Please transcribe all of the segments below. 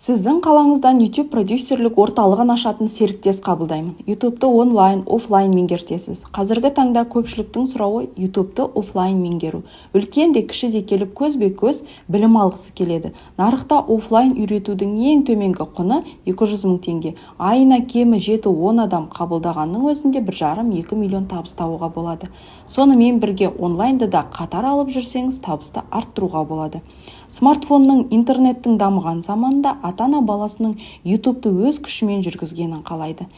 Сіздің қалаңыздан YouTube продюсерлік орталығын ашатын серіктес қабылдаймын. YouTube'ты онлайн, офлайн меңгертесіз. Қазіргі таңда көпшіліктің сұрауы YouTube'ты офлайн меңгеру. Үлкен де кіші де келіп көзбе-көз білім алғысы келеді. Нарықта офлайн үйретудің ең төменгі құны 200 мың теңге. Айына кемі 7-10 адам қабылдағанның өзінде 1,5-2 миллион табыс табуға болады. Сонымен бірге онлайнды да қатар алып жүрсеңіз табысты арттыруға болады. Смартфонның, интернеттің дамыған заманында ата-ана баласының YouTube'ты өз күшімен жүргізгенін қалайды.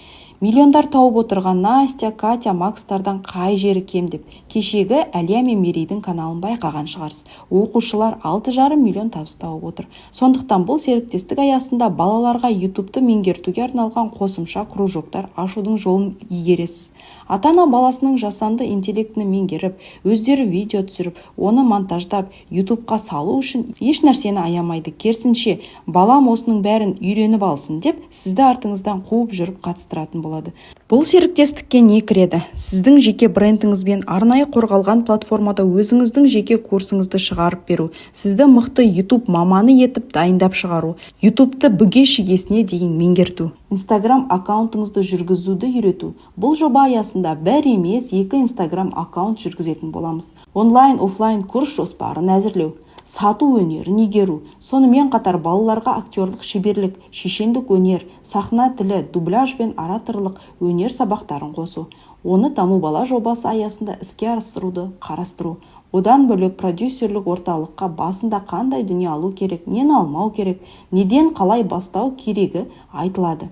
Миллиондар тауып отырған Настя, Катя, Макстардан қай жері кем деп, кешегі Әлия мен Мерейдің каналын байқаған шығарсыз. Оқушылар 6,5 миллион табыс тауып отыр. Сондықтан бұл серіктестік аясында балаларға YouTube'ты меңгертуге арналған қосымша кружоктар ашудың жолын игересіз. Ата-ана баласының жасанды интеллектіні меңгеріп, өздері видео түсіріп, оны монтаждап, YouTube'қа салу үшін еш нәрсені аямайды. Керісінше, балам осының бәрін үйреніп алсын деп, сізді артыңыздан қуып жүріп қатыстыратын болады. Бұл серіктестікке не кіреді? Сіздің жеке брендіңізбен арнайы қорғалған платформада өзіңіздің жеке курсыңызды шығарып беру, сізді мықты YouTube маманы етіп дайындап шығару, YouTube'ты бүге-шігесіне дейін меңгерту, Instagram аккаунтыңызды жүргізуді үйрету. Бұл жоба аясында бір емес 2 Instagram аккаунт жүргізетін боламыз. Онлайн, офлайн курс жоспарын әзірлеу, сату өнерін игеру, сонымен қатар балаларға актерлік шеберлік, шешендік өнер, сахна тілі, дубляж бен ораторлық өнер сабақтарын қосу. Оны даму бала жобасы аясында іске асыруды қарастыру. Одан бөлек продюсерлік орталыққа басында қандай дүние алу керек, нені алмау керек, неден қалай бастау керегі айтылады.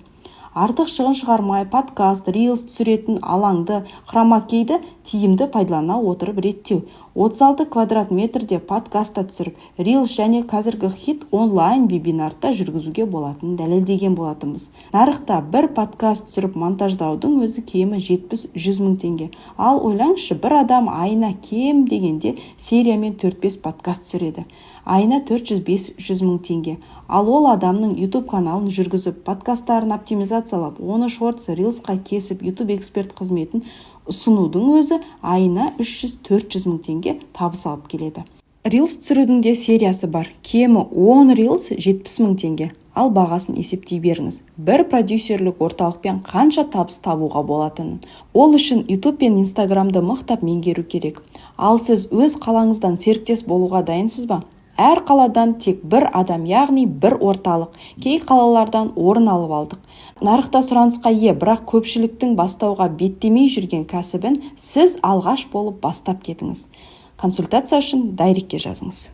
Артық шығын шығармай, подкаст, рилс түсіретін алаңды, хромакейді тиімді пайдалана отырып реттеу. 36 квадрат метрде подкастта түсіріп, рилс және қазіргі хит онлайн вебинарда жүргізуге болатынын дәлелдеген болатынбыз. Нарықта бір подкаст түсіріп монтаждаудың өзі кемі 70-100 мың теңге. Ал ойлаңызшы, бір адам айына кем дегенде сериямен 4-5 подкаст түсіреді. Айына 400-500 мың теңге. Ал ол адамның YouTube каналын жүргізіп, подкасттарын оптимизациялап, оны шортс, рилсқа кесіп, YouTube эксперт қызметін ұсынудың өзі айына 300-400 мың теңге табыс алып келеді. Рилс түсірудің де сериясы бар. Кемі 10 рилс 70 мың теңге. Ал бағасын есептей беріңіз. Бір продюсерлік орталықпен қанша табыс табуға болатынын. Ол үшін YouTube пен Instagram'ды мықтап меңгеру керек. Ал сіз өз қалаңыздан серіктес болуға дайынсыз ба? Әр қаладан тек бір адам, яғни бір орталық, кей қалалардан орын алып алдық. Нарықта сұранысқа ие, бірақ көпшіліктің бастауға беттемей жүрген кәсібін сіз алғаш болып бастап кетіңіз. Консультация үшін дайректке жазыңыз.